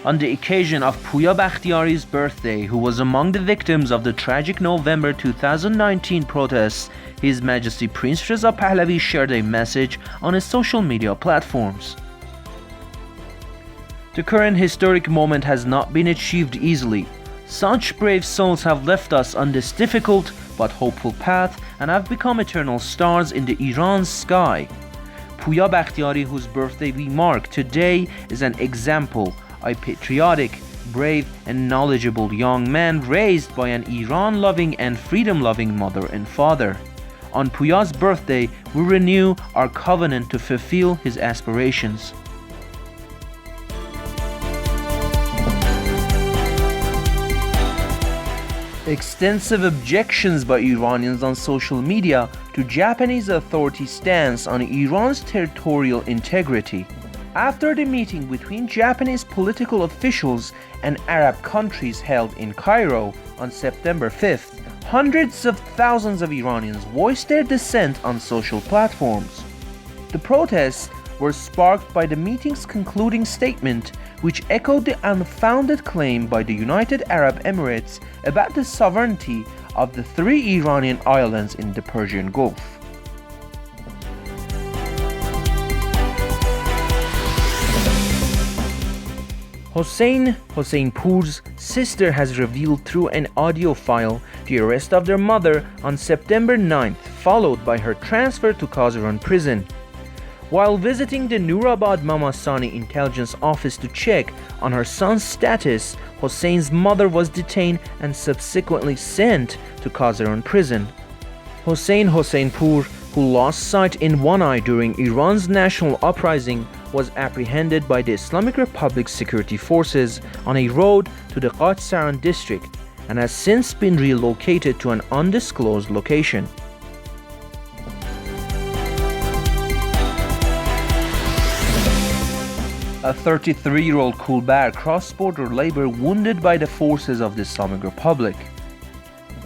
On the occasion of Puya Bakhtiari's birthday, who was among the victims of the tragic November 2019 protests, His Majesty Prince Reza Pahlavi shared a message on his social media platforms. The current historic moment has not been achieved easily. Such brave souls have left us on this difficult but hopeful path and have become eternal stars in the Iran's sky. Puya Bakhtiari, whose birthday we mark today, is an example, a patriotic, brave and knowledgeable young man raised by an Iran-loving and freedom-loving mother and father. On Puya's birthday, we renew our covenant to fulfill his aspirations. Extensive objections by Iranians on social media to Japanese authorities' stance on Iran's territorial integrity. After the meeting between Japanese political officials and Arab countries held in Cairo on September 5th, hundreds of thousands of Iranians voiced their dissent on social platforms. The protests were sparked by the meeting's concluding statement, which echoed the unfounded claim by the United Arab Emirates about the sovereignty of the three Iranian islands in the Persian Gulf. Hossein Hossein-Pour's sister has revealed through an audio file the arrest of their mother on September 9th, followed by her transfer to Qazaran prison. While visiting the Noorabad Mamasani intelligence office to check on her son's status, Hossein's mother was detained and subsequently sent to Qazaran prison. Hossein Hossein-Pour, who lost sight in one eye during Iran's national uprising, was apprehended by the Islamic Republic security forces on a road to the Qazaran district and has since been relocated to an undisclosed location. A 33-year-old Kulbar cross-border labor wounded by the forces of the Islamic Republic.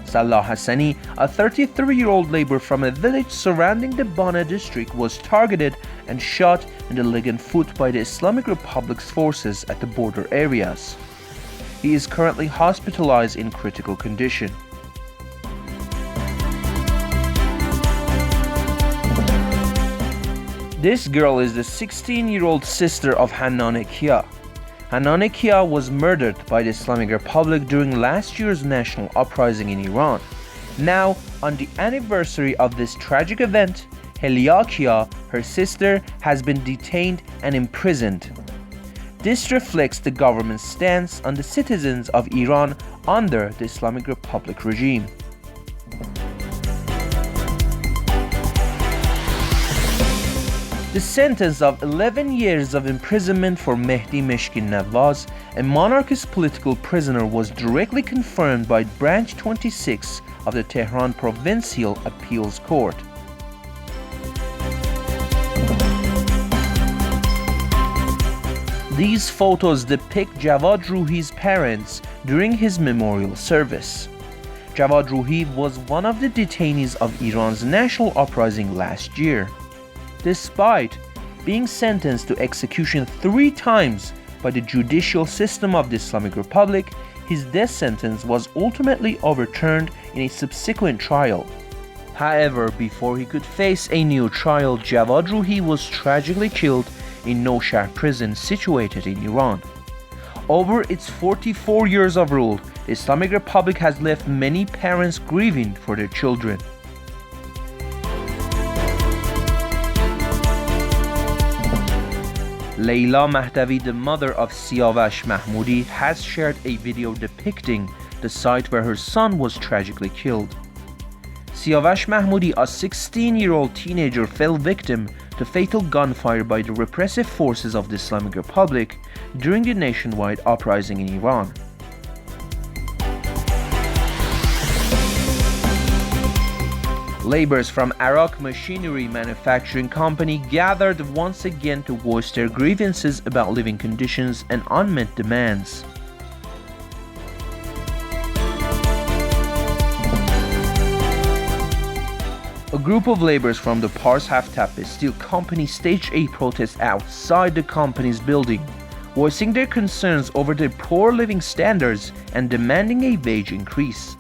Salah Hassani, a 33-year-old labor from a village surrounding the Bana district, was targeted and shot in the leg and foot by the Islamic Republic's forces at the border areas. He is currently hospitalized in critical condition. This girl is the 16-year-old sister of Hanane Kia. Hanane Kia was murdered by the Islamic Republic during last year's national uprising in Iran. Now, on the anniversary of this tragic event, Helia Kia, her sister, has been detained and imprisoned. This reflects the government's stance on the citizens of Iran under the Islamic Republic regime. The sentence of 11 years of imprisonment for Mehdi Meshkin Nawaz, a monarchist political prisoner, was directly confirmed by Branch 26 of the Tehran Provincial Appeals Court. These photos depict Javad Ruhi's parents during his memorial service. Javad Ruhi was one of the detainees of Iran's national uprising last year. Despite being sentenced to execution 3 times by the judicial system of the Islamic Republic, his death sentence was ultimately overturned in a subsequent trial. However, before he could face a new trial, Javad Ruhi was tragically killed in Nowshar prison situated in Iran. Over its 44 years of rule, the Islamic Republic has left many parents grieving for their children. Leila Mahdavi, the mother of Siavash Mahmoudi, has shared a video depicting the site where her son was tragically killed. Siavash Mahmoudi, a 16-year-old teenager, fell victim to fatal gunfire by the repressive forces of the Islamic Republic during the nationwide uprising in Iran. Laborers from Arak Machinery Manufacturing Company gathered once again to voice their grievances about living conditions and unmet demands. A group of laborers from the Pars Haftape Steel Company staged a protest outside the company's building, voicing their concerns over their poor living standards and demanding a wage increase.